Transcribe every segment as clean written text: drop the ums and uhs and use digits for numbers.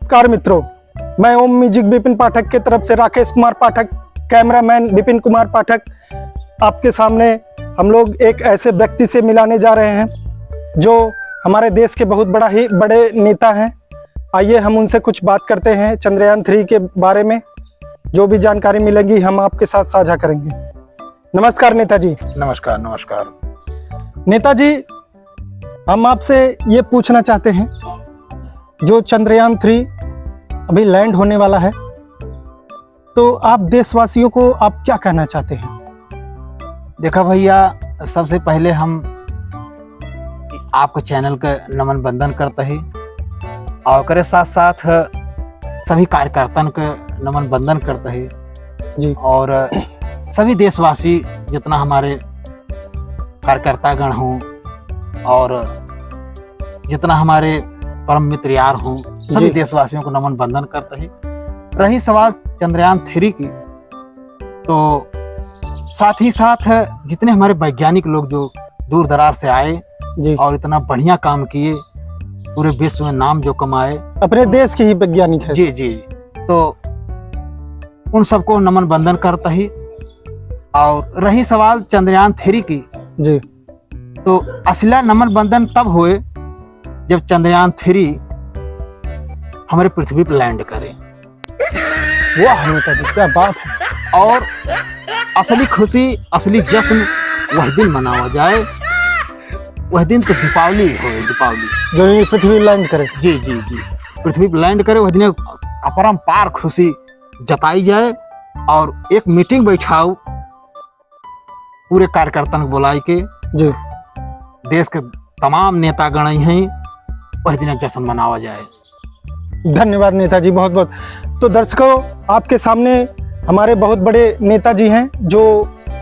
नमस्कार मित्रों, मैं ओम म्यूजिक विपिन पाठक के तरफ से राकेश कुमार पाठक, कैमरामैन विपिन कुमार पाठक आपके सामने हम लोग एक ऐसे व्यक्ति से मिलाने जा रहे हैं जो हमारे देश के बहुत बड़े नेता हैं। आइए हम उनसे कुछ बात करते हैं चंद्रयान 3 के बारे में। जो भी जानकारी मिलेगी हम आपके साथ साझा करेंगे। नमस्कार नेताजी। नमस्कार नमस्कार। नेताजी, हम आपसे ये पूछना चाहते हैं, जो चंद्रयान 3 अभी लैंड होने वाला है, तो आप देशवासियों को आप क्या कहना चाहते हैं? देखा भैया, सबसे पहले हम आपके चैनल का नमन बंदन करते हैं और करे साथ साथ सभी कार्यकर्ताओं का नमन बंदन करते हैं जी। और सभी देशवासी जितना हमारे कार्यकर्तागण हों और जितना हमारे परम मित्र यार हों, सभी देशवासियों को नमन बंदन करते हैं। रही सवाल चंद्रयान 3 की, तो साथ ही साथ जितने हमारे वैज्ञानिक लोग जो दूर दराज से आए जी और इतना बढ़िया काम किए, पूरे विश्व में नाम जो कमाए, अपने देश के ही वैज्ञानिक है। जी जी, तो उन सबको नमन बंदन करता ही। और रही सवाल चंद्रयान 3 की जी, तो असला नमन बंदन तब हुए जब चंद्रयान 3 हमारे पृथ्वी पर लैंड करे। वाह नेताजी, क्या बात है। और असली खुशी, असली जश्न वह दिन मनावा जाए, वह दिन तो दीपावली हो, दीपावली जो ये पृथ्वी लैंड करे। जी जी जी, पृथ्वी पर लैंड करे, वह दिन अपरंपार खुशी जताई जाए और एक मीटिंग बैठाओ पूरे कार्यकर्ता को बुलाई के, जी देश के तमाम नेतागण हैं, वह दिन जश्न मनावा जाए। धन्यवाद नेताजी, बहुत बहुत। तो दर्शकों, आपके सामने हमारे बहुत बड़े नेताजी हैं जो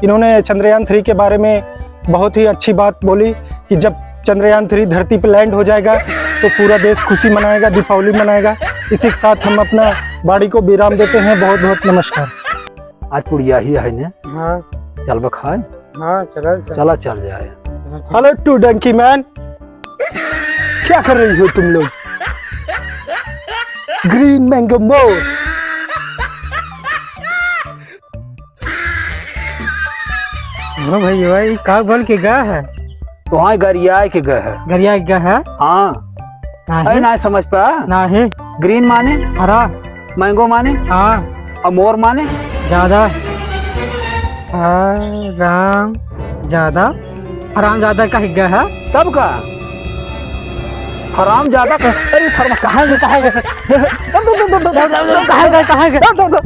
इन्होंने चंद्रयान 3 के बारे में बहुत ही अच्छी बात बोली कि जब चंद्रयान 3 धरती पर लैंड हो जाएगा तो पूरा देश खुशी मनाएगा, दीपावली मनाएगा। इसी के साथ हम अपना वाणी को विराम देते हैं। बहुत बहुत नमस्कार। आज पुड़िया ही है ने, हाँ चल बखाए, हाँ, चला चल जाए। हेलो टू डंकी मैन, क्या कर रही हो तुम लोग? ग्रीन मैंगो मोर। हाँ भाई, भाई का बोल के गा है? तो हाँ गरिया के गए है। गरिया गा है? हाँ, ना ना समझ पा। ना है। ग्रीन माने हरा, मैंगो माने हाँ, और मोर माने ज्यादा, राम ज्यादा, हराम ज्यादा का हिग्गा है। तब का हराम ज्यादा का। अरे शर्मा, कहाँ गए कहाँ गए कहाँ गए कहाँ गए?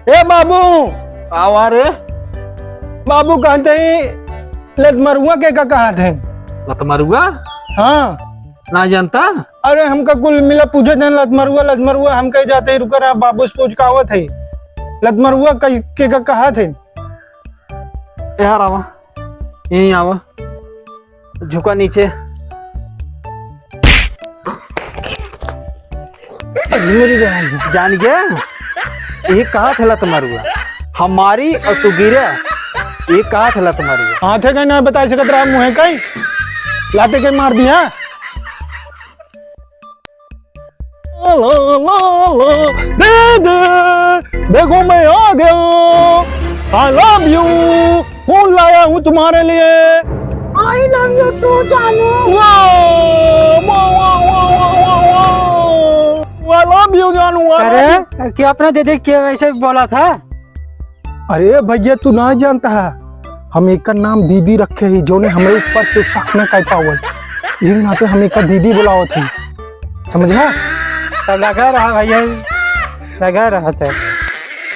ए बाबू, आवा रे। बाबू कहते ही लतमरुआ के का कहा थे? लतमरुआ? हाँ, ना जानता। अरे हमका कुल मिला पूछे थे लतमरुआ लतमरुआ, हम कहीं जाते ही रुका रहा, बाबू से पूछ का थे लतमरुआ के का कहा थे? यार आवा, यहीं आवा, झुका नीचे। जान गया, ये कहा था लतमरुआ हमारी और तू गिरा, ये कहा था लतमरुआ। हाथ है कहीं ना बता सकत रहा, मुँह है कहीं लाते के मार दिया। दे दे, देखो मैं आ गया, आई लव यू, फूल लाया हूँ तुम्हारे लिए। आई लव यू टू जानू। आई लव यू जानू। अरे क्या अपने दीदी के वैसे बोला था? अरे भैया, तू ना जानता है, हम एक का नाम दीदी रखे ही, जो ने हमें ऊपर से शक न कहता हुआ, यही नाते हम एक का दीदी बुलाओ थे, समझना? लगा रहा भैया, लगा रहा था।